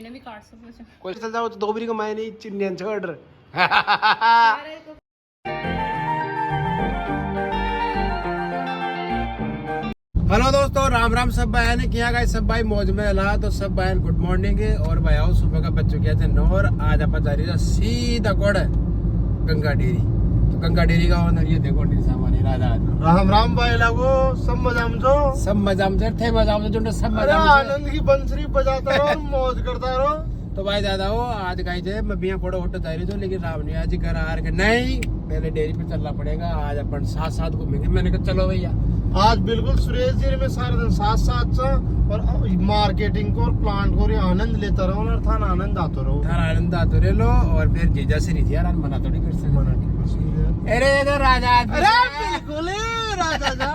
कोई भी काट सकते कोई चल जाओ तो दोबरी को मैं नहीं चिन्हन छोड़ हेलो दोस्तों, राम राम सब बहन किया गए सब भाई मौज में अला। तो सब बहन गुड मॉर्निंग और भाई आओ सुबह का बच चुके थे 9 और आज आप जा रही है सीधा कोड़ गंगा डेरी। तो गंगा डेरी का ओनर ये देखो सामानी राजा राम राम भाई लागो सब मजाम जो थे मजाम जो सब मजाम आनंद की बंसरी बजाता रहो मौज करता रहो। तो भाई दादा हो आज कहीं थे मैं बिया फोटो फोटो जा रही थी लेकिन राम ने आज घर आ के नहीं पहले डेयरी पे चलना पड़ेगा। आज अपन साथ साथ घूमेंगे। मैंने कहा चलो भैया आज बिल्कुल सुरेश जी में सारे दिन साथ साथ सा और मार्केटिंग को और प्लांट को आनंद लेता रहो और थाना आनंद आते रहो रहे लो। और फिर जीजा से नहीं यार मना थोड़ी कर सकते। अरे तो राजा अरे बिल्कुल राजा जा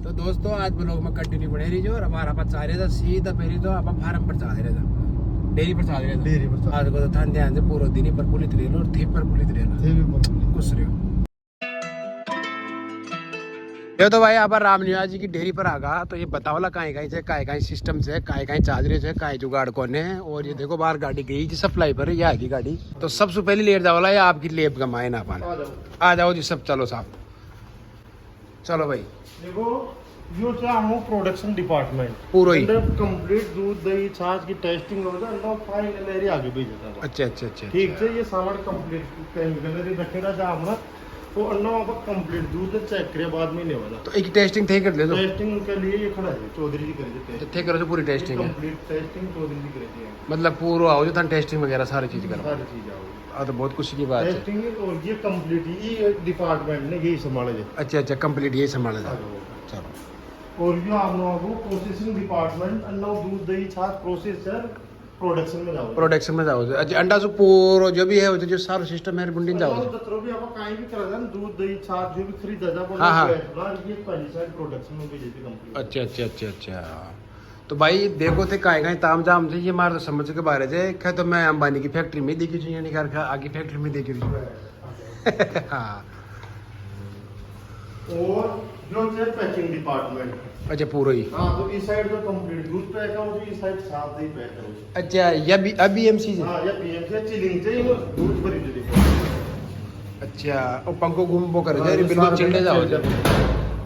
तो दोस्तों आज ब्लॉग में कंटिन्यू बने रही जो और हमारा पास चाह रहे था सीधा पहले तो आप फार्म पर चाह रहे था डेयरी पर चाह रहे थे डेयरी पर आज को तो ध्यान से पूरा दिन ही पर पुलिस रहे और थी पर पुलिस रहे कुछ रहे ये तो भाई यहाँ पर रामनिवास जी की डेयरी पर आगा। तो ये बताओला कहीं सिस्टम से कहीं चार्ज रहे से कहीं जुगाड़ कौन है। और ये देखो बाहर गाड़ी गई जी सप्लाई पर ये आगी गाड़ी। तो सबसे पहले लेट जाओला या आपकी लेब का मायना पाना आ जाओ जी सब। चलो साहब चलो भाई देखो यो क्या हम प्रोडक्शन डिपार्टमेंट पूरा ही कंप्लीट दूध दही छाछ की टेस्टिंग हो जाए नो फाइनल एरिया आगे भेज देता है। अच्छा ठीक है ये सामान कंप्लीट कहीं रखेगा जा हमने तो अन्ना वहाँ पर कंप्लीट दूध चेक करे बाद में नहीं होगा। तो एक टेस्टिंग थे कर ले दो टेस्टिंग के लिए ये खड़ा है चौधरी जी करेंगे थे करो पूरी टेस्टिंग है कंप्लीट टेस्टिंग चौधरी जी करेंगे मतलब पूरा आओ जो था टेस्टिंग वगैरह सारी चीज करो सारी चीज आओगी। तो बहुत खुशी की बात है। टेस्टिंग और ये कंप्लीट ये डिपार्टमेंट ने यही संभाले जाए। अच्छा कंप्लीट यही संभाला जाए। चलो और ये आप लोगों को प्रोसेसिंग डिपार्टमेंट अन्ना दूध दही छाछ प्रोसेसर प्रोडक्शन में जाओ। अच्छा अंडा से पूरा जो भी है जो सारा सिस्टम है बुंडी जाओ तो भी आप कहीं भी करा दूध दही छाछ जो भी खरीदा जा हाँ ये पहली साइड प्रोडक्शन में भी जेती कंपनी। अच्छा तो भाई देखो थे कहीं ताम जाम से ये मार तो समझ के बारे से क्या तो मैं अंबानी की फैक्ट्री में देखी थी यानी घर आगे फैक्ट्री में देखी थी। हाँ और जो है पैकिंग डिपार्टमेंट। अच्छा पूरा ही हाँ तो इस साइड तो कंप्लीट दूध पैक है और इस साइड साफ दही पैक है। अच्छा ये भी अभी एमसी से हां ये पीएमसी चिलिंग से दूध भरी दे। अच्छा और पंखो घूम वो कर दे बिल्कुल चिल्ले जाओ।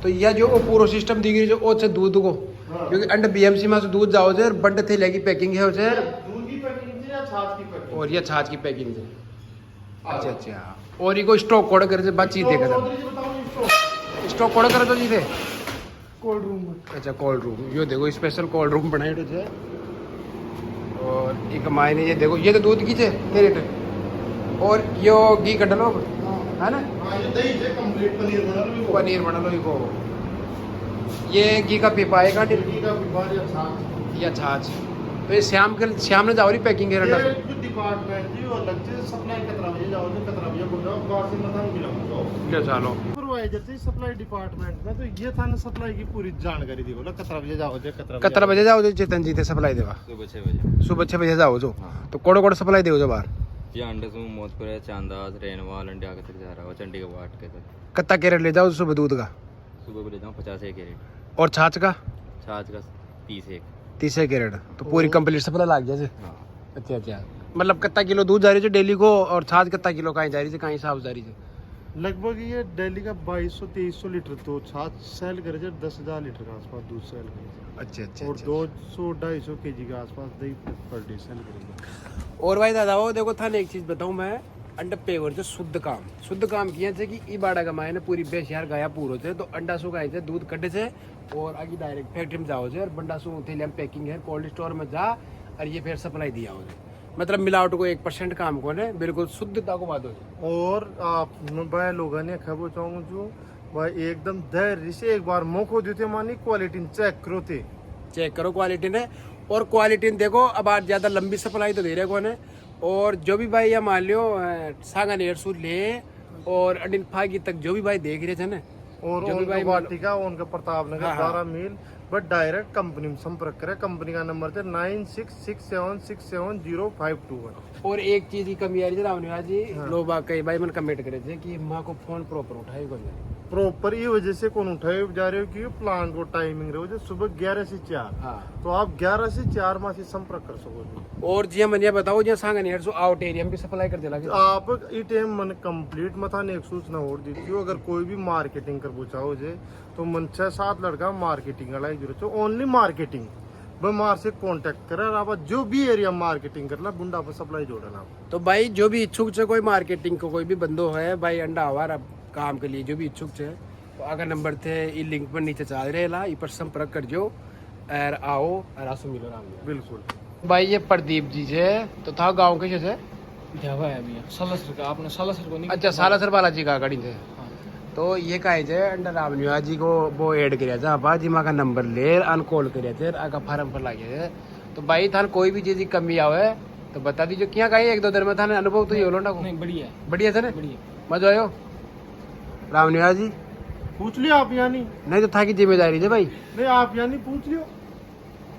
तो यह जो पूरा सिस्टम दिख रही जो ओ से दूध को क्योंकि अंडर बीएमसी में से दूध जाओ जे बंड थे लेगी पैकिंग है उसे दूध की पैकिंग से या छाछ की पैकिंग और ये छाछ की पैकिंग से। अच्छा और ये को स्टॉक कोड कर जे बातचीत है कर स्टॉक कोड कर तो जी थे कोल्ड रूम। अच्छा कोल्ड रूम यो देखो स्पेशल कोल्ड रूम बनाए थे और एक मायने ये देखो ये तो दूध की थे तेरे और यो घी कट लो है ना। हां ये दही से कंप्लीट पनीर बना लो को ये घी का पीपा है का घी का पीपा या छाछ। तो ये शाम ने जाओ रही पैकिंग है रंडा ये डिपार्टमेंट जी और अलग से सप्लाई कतरा बजे जाओ तो कतरा बजे बुलाओ बाहर से मत मिलाओ ले चलो सुपरवाइजर से सप्लाई डिपार्टमेंट में तो ये था ना सप्लाई की पूरी जानकारी दी बोला कतरा बजे जाओ जे कतरा बजे जाओ जो चेतन जी थे सप्लाई देवा सुबह 6 बजे जाओ जो तो कोड़ सप्लाई देओ जो बाहर ये अंडे से मोदपुर है चांदास रेनवाल अंडे आगे तक जा रहा है चंडीगढ़ वाट के तक कत्ता कैरेट ले जाओ सुबह दूध का सुबह ले जाऊँ 50 कैरेट और छाछ का 30 कैरेट तो पूरी कंप्लीट सप्लाई लाग जाए। अच्छा मतलब कितना किलो दूध जा रही है डेली को और छाछ कितना किलो कहीं जा रही है कहीं साफ जा रही है लगभग ये दिल्ली का 2200-2300 लीटर तो छाछ सेल करे 10,000 लीटर के आसपास दूध सेल करे। अच्छा और 200-250 केजी के आसपास दही पर डे सेल करेंगे। और भाई दादा वो देखो था एक चीज बताऊं मैं अंडा पे जो शुद्ध काम किए थे कि ई बाड़ा का मायने पूरी बेश यार गाया पूरो थे तो अंडा सु गाए थे दूध कटे थे और आगे डायरेक्ट फैक्ट्री में जाओ थे और बंडा सु थे पैकिंग है कोल्ड स्टोर में जा और ये फिर सप्लाई दिया हो मतलब मिलावट को 1% काम को ने बिल्कुल शुद्धता को बात हो। और आप भाई लोगों ने खबर चाहूँ जो भाई एकदम धैर्य से एक बार मौको देते मानी क्वालिटी चेक करो क्वालिटी ने और क्वालिटी देखो अब आज ज्यादा लंबी सप्लाई तो दे रहे को ने और जो भी भाई या मान लियो सांगा नेर सूर ले और अडिन फागी तक जो भी भाई देख रहे थे ना और जो भी भाई वाटिका उनका प्रताप नगर 12 मील बट डायरेक्ट कंपनी में संपर्क करें। कंपनी का नंबर थे 9667670521। और एक चीज की कमी आ रही थी रामनिवास जी लोग कई भाई मैंने कमेंट करे थे कि माँ को फोन प्रॉपर उठाए को प्रॉपर ये वजह से कौन उठाए जा रहे हो कि प्लांट को टाइमिंग रहे हो जो सुबह 11 से 4। हाँ। तो आप 11 से 4 में से संपर्क कर सको। और जी मन ये बताओ जी सांग नहीं सो आउट एरिया में भी सप्लाई कर देला आप ई टाइम मन कंप्लीट मथा ने एक सूचना और दी थी अगर कोई भी मार्केटिंग कर पूछाओ जे तो मन 6-7 लड़का मार्केटिंग वाला जरूरत है ओनली मार्केटिंग मार से कांटेक्ट करा आप जो भी एरिया मार्केटिंग करना बुंडा पर सप्लाई जोड़ना। तो भाई जो भी इच्छुक है कोई मार्केटिंग को कोई भी बंदो है भाई अंडा हमारा काम के लिए जो भी इच्छुक है तो अगर नंबर थे ये लिंक पर नीचे चल रहे ला इस पर संपर्क कर जो और आओ और आसो मिलो राम। बिल्कुल भाई ये प्रदीप जी से तो था गाँव के से देवा है भैया सालासर का आपने सालासर को नहीं अच्छा सालासर बालाजी का गाड़ी थे तो ये कहे थे अंडर रामनिवा जी को वो ऐड करिया था आपा जी माँ का नंबर ले अनकॉल करिया थे आका फार्म पर लागे थे तो भाई थान कोई भी चीज की कमी आवे तो बता दीजिए क्या कहीं 1-2 दिन में थाने अनुभव तो ये होलो ना नहीं बढ़िया बढ़िया था ना बढ़िया मजा आयो रामनिवा जी पूछ लियो आप यानी नहीं तो था की जिम्मेदारी थे भाई नहीं आप यानी पूछ लियो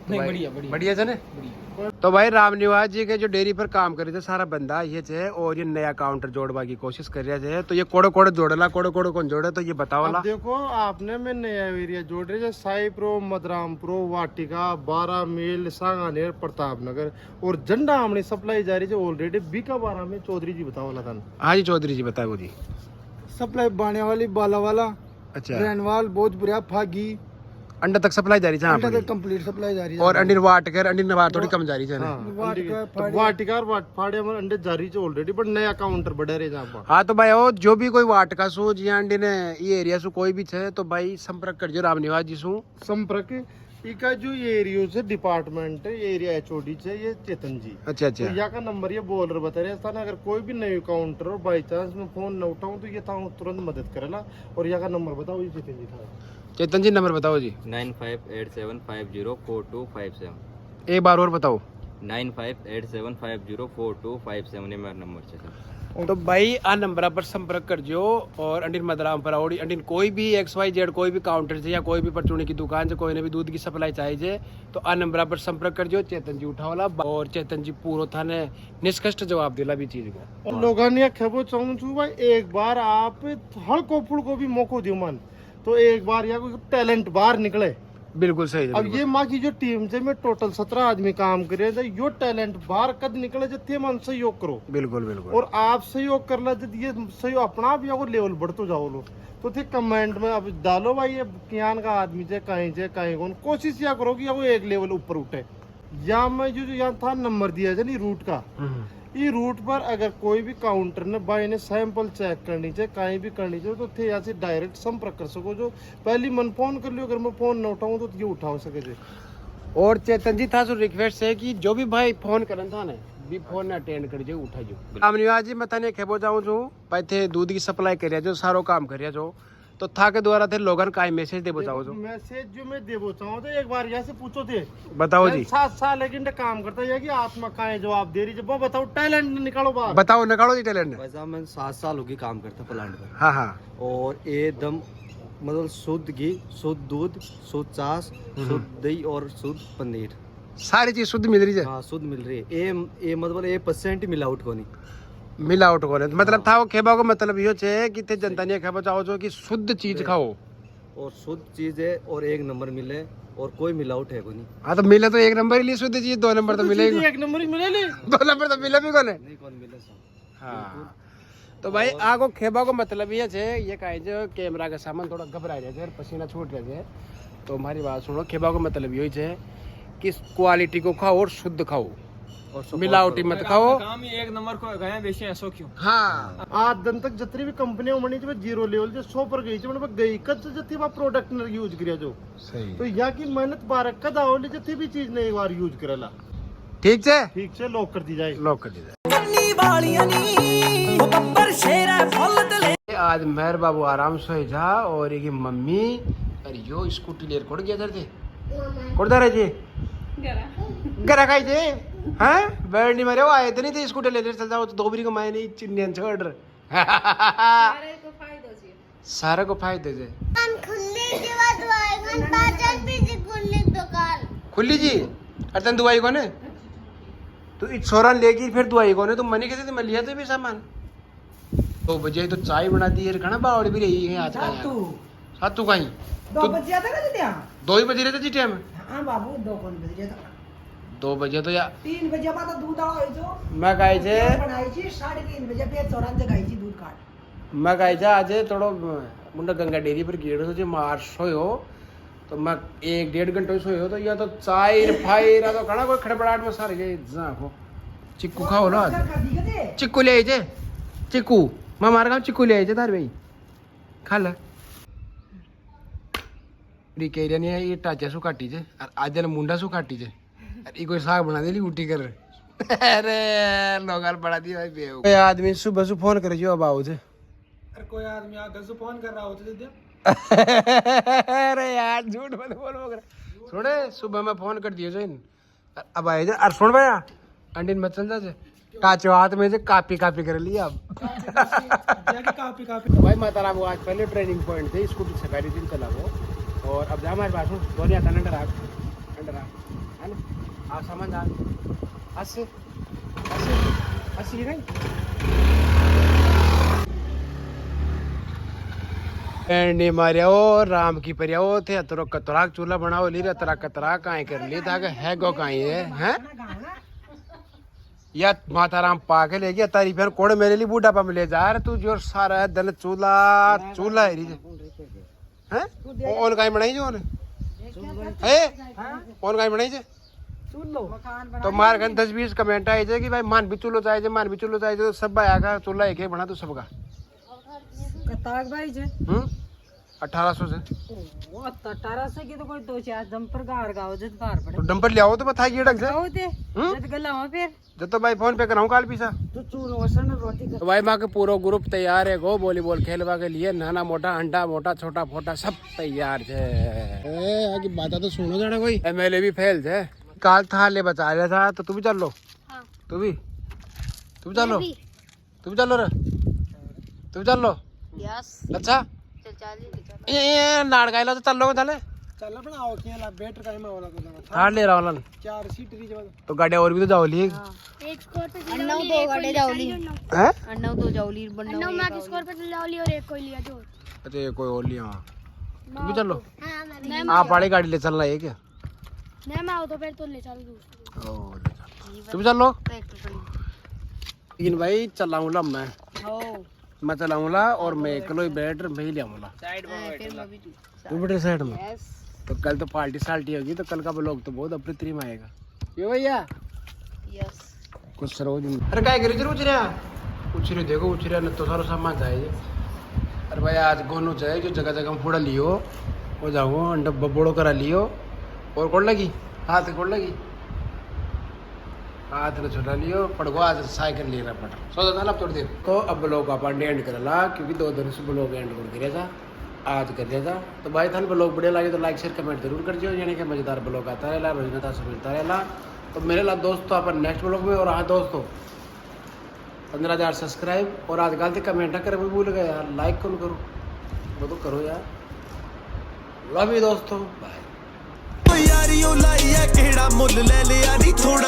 नहीं भाई, बढ़िया बढ़िया बढ़िया था ना बढ़िया तो भाई रामनिवास जी के जो डेयरी पर काम करे थे सारा बंदा ये थे और ये नया काउंटर जोड़वा की कोशिश कर रहे थे तो ये कोड़ो कोड़ो जोड़ला कोड़ो कोड़ो कौन जोड़े तो ये बताओ ला। अब देखो आपने में नया एरिया जोड़ रहे साई प्रो मदरामपुरो वाटिका 12 मील सांगानेर प्रतापनगर और झंडा हमने सप्लाई जा रही है ऑलरेडी बीका 12 में चौधरी जी बताओ ला था। हाँ जी चौधरी जी बताए वो जी सप्लाई बाने वाली बाला वाला अच्छा रैनवाल बहुत बुरा फागी अंडा तक सप्लाई जारी है अंडा तक कंप्लीट सप्लाई जा रही है और अंडर वाटकर अंडर नवार थोड़ी कम जारी है वाटिका और फाड़े में अंडे जा रही है ऑलरेडी बट नया काउंटर बढ़ा रहे जहाँ पर। हाँ तो भाई ओ जो भी कोई वाटका सो जी अंडी ने ये एरिया सु कोई भी छे तो भाई संपर्क कर जो रामनिवास जी सु संपर्क इका जो ये एरियो से डिपार्टमेंट है ये एरिया एचओडी है ये चेतन जी। अच्छा अच्छा तो यहाँ का नंबर ये बोल रहे बता रहे था ना अगर कोई भी नई काउंटर और बाई चांस में फोन न उठाऊं तो ये था तुरंत मदद करेला और यहाँ का नंबर बताओ ये चेतन जी था। चेतन जी नंबर बताओ जी 9587504257 एक बार और बताओ 9587504257 ये मेरा नंबर है सर। तो भाई आ नंबर पर संपर्क कर जो और अंडिन मदराम पर और अंडिन कोई भी XYZ कोई भी काउंटर से या कोई भी परचूनी की दुकान से कोई ने भी दूध की सप्लाई चाहिए तो आ नंबर पर संपर्क कर जो चेतन जी उठावला और चेतन जी पूरा थाने निष्कष्ट जवाब दिला भी चीज को। और लोगों ने खबो चाहूँ छू भाई एक बार आप हल्को फुल्को भी मौको दियो मन तो एक बार या कोई टैलेंट बाहर निकले। बिल्कुल सही है, अब बिल्कुल। ये माँ की जो टीम से में टोटल 17 आदमी काम करे थे यो टैलेंट बाहर कद निकले जब मन सहयोग करो बिल्कुल बिल्कुल और आप सहयोग कर ला जब ये सहयोग अपना आप या लेवल बढ़ते जाओ लो तो थे कमेंट में अब डालो भाई ये कियान का आदमी से कहीं कौन कोशिश या करो कि वो एक लेवल ऊपर उठे। यहाँ में जो यहाँ था नंबर दिया था नहीं रूट का ये रूट पर अगर कोई भी काउंटर ने भाई ने सैंपल चेक करनी चाहिए कहीं भी करनी चाहिए तो थे यहाँ से डायरेक्ट संपर्क कर सको जो पहली मन फोन कर लियो अगर मैं फोन न उठाऊं तो ये उठा सके थे। और चेतन जी था जो रिक्वेस्ट है कि जो भी भाई फोन करन था ना भी फोन ना अटेंड कर जो उठा जो रामनिवास जी मैं तने खेबो जाऊं जो भाई थे दूध की सप्लाई करिया जो सारो काम करिया जो तो था के द्वारा थे लोगन का मैसेज दे बताओ जो मैसेज जो मैं दे चाहूँ तो एक बार यहाँ से पूछो थे बताओ जी 7 साल लेकिन काम करता है कि आत्मा का जवाब दे रही है वो बताओ टैलेंट निकालो बाहर बताओ निकालो जी टैलेंट। भाई साहब मैं 7 साल होगी काम करता प्लांट पर हाँ हाँ और एकदम मतलब शुद्ध घी शुद्ध दूध शुद्ध छाछ शुद्ध दही और शुद्ध पनीर सारी चीज शुद्ध मिल रही है। हाँ शुद्ध मिल रही है ये मतलब 1% मिलावट को नहीं मिलावट को नहीं मतलब था वो खेबा को मतलब यो छे कि ते जनता ने खेबा चाहो जो कि शुद्ध चीज खाओ और शुद्ध चीज है और 1 नंबर मिले और कोई मिलावट है को नहीं। हाँ तो मिले तो 1 नंबर ही लिए शुद्ध चीज 2 नंबर तो मिले ही एक नंबर ही मिले ले 2 नंबर तो मिले भी कोने। नहीं कौन मिले साहब। हाँ तो भाई आगो खेबा को मतलब ये छे ये कहे जो कैमरा का सामान थोड़ा घबरा रहे थे पसीना छूट रहे थे तो हमारी बात सुनो खेबा को मतलब यही छे कि क्वालिटी को खाओ और शुद्ध खाओ और मिलावटी मत खाओ। काम ही 1 नंबर को गए बेचे ऐसो क्यों हाँ आज दिन तक जितनी भी कंपनियां बनी थी जीरो लेवल से 100 पर गई थी मतलब गई कद जितनी बार प्रोडक्ट ने यूज करिया जो सही तो यहाँ की मेहनत बार कद आओली जितनी भी चीज ने एक बार यूज करेला ठीक छे ठीक से लॉक कर दी जाए लॉक कर दीजिए। आज मेहर बाबू आराम से जा और एक मम्मी अरे यो स्कूटी लेर कोड़ गया थे कोड़दा रहे जी गरा खाई थे हाँ बैठ नहीं मरे वो आए थे नहीं थे स्कूटर ले चल जाओ तो दोबरी को माय नहीं चिन्हन छोड़ सारे को फायदे जे खुली जी अरे तन दुआई को ने तो इस छोरा लेगी फिर दुआई को ने तुम मनी कैसे मैं लिया तो भी सामान 2 बजे तो चाय बना दी है खाना बावड़ी भी रही है आज का सातू कहीं 2 बजे आता का दिया 2 ही बजे रहते जी टाइम हां बाबू 2 बजे था 2 बजे तो या 3 बजे बाद दूध आवे जो मैं गाय छे बनाई छी 3:30 बजे पे चौरान से गाई छी दूध काट मैं गाय छे आज थोड़ो मुंडा गंगा डेयरी पर गेड़ो जो मार सोयो तो मैं 1-1.5 घंटे सोयो तो या तो चाय फायर तो खाना कोई खड़बड़ाहट में सारे गए जा को चिक्कू खाओ ना चिक्कू ले आइजे चिक्कू मैं मार गाँव चिक्कू ले आइजे तार भाई खा ले केरिया नहीं ये टाचा सु काटी जे और आज मुंडा सु काटी जे और ये कोई साग बना देली उठी कर अरे लोगाल बड़ा दिया भाई बेव कोई आदमी सुबह सु फोन करे जो अब आओ जे अरे कोई आदमी आकर से फोन कर रहा होता दे अरे यार झूठ मत बोल मगर सुने सुबह में फोन कर दियो जो अब आए जे और सुन भैया अंडीन मत चल जा टाचो हाथ में से कापी कर लिया अब काफी काफी भाई माता राम आज पहले ट्रेनिंग पॉइंट थे स्कूटी से पहले दिन चला वो और अब जा हमारे पास दोनों आता अंडर है ना आ सामान जा अस्सी नहीं एंडी मारिया ओ राम की परिया ओ थे अतरो कतराक चूल्हा बनाओ ली रे तरा कतरा काहे कर ली था है गो काहे है या माता राम पाके ले गया तारी फिर कोड़े मेरे लिए बूढ़ा पा ले जा रे तू जो सारा दल चूल्हा है री हैं ओन काहे बनाई जो ने है ओन काहे बनाई जे तो मार गन 10-20 कमेंट आए जे कि भाई मान भी चूल्हो चाहिए तो सब भाई आगा चूल्हा एक बना तो सबका कताक भाई जे 1800 से वो 1800 की तो कोई 2-4 डंपर गाड़ गाओ जत बाहर पड़े तो डंपर ले आओ तो बता ये ढंग से आओ दे जत गला हो फिर जब तो भाई फोन पे कराऊं काल पीसा तू चूर वसन रोटी तो भाई माँ के पूरा ग्रुप तैयार है गो वॉलीबॉल खेलवा के लिए नाना मोटा अंडा मोटा छोटा फोटा सब तैयार है आगे बात तो सुनो जरा कोई एमएलए भी फेल थे काल था ले बचा रहा था तो तू भी चल लो तू भी चल लो रे तू भी चल लो अच्छा ये नाड़ गाइला तो चल लो चले चल अपना आओ केला बेटर का में वाला थार ले रहा वाला 4 सीट री जो तो गाड़ी और भी तो जाओ ली एक स्कोर पे अन्ना 2 गाड़ी जाओली हैं अन्ना 2 जाओली अन्ना मैं के स्कोर पे जाओली और एक कोई लिया जो अच्छा ये कोई और लिया तू भी चल लो हां मैं आप बड़ी गाड़ी ले चलना है क्या नहीं मैं आओ तो फिर तो ले चल दूसरी ओ तू भी चल लो लेकिन भाई चलाऊंगा मैं चलाऊंगा और मैं अकेलो ही बैठ मैं ही ले आऊंगा तू बेटे साइड में तो कल तो पार्टी साल्टी होगी तो कल का ब्लॉग तो बहुत अप्रतिम आएगा क्यों भैया यस कुछ सरोज अरे काय करी जरूर उचरे देखो उचरे न तो सारा सामान चाहिए अरे भाई आज गोनो चाहिए जो जगह जगह फूड़ा लियो वो जाओ अंडा बबोड़ो करा लियो और कोड लगी हाथ कोड लगी हाथ ने छोटा लियो पड़गो आज साइकिल ले रहा पड़ा सोचा था ना अब थोड़ी देर तो अब ब्लॉग आप एंड कर ला क्योंकि 2 दिन से ब्लॉग एंड कर दिया था आज कर दिया था तो भाई थान ब्लॉग बढ़िया लगे तो लाइक शेयर कमेंट जरूर कर दियो यानी कि मजेदार ब्लॉग आता रहेगा रोजनाता से मिलता रहेगा तो मेरे ला दोस्तों अपन नेक्स्ट ब्लॉग में और हाँ दोस्तों 15,000 सब्सक्राइब और आज गलती कमेंट करे मैं भूल गया यार लाइक कौन करो वो तो करो यार लव यू दोस्तों बाय यारियों लाई है केड़ा मुल ले लिया नहीं थोड़ा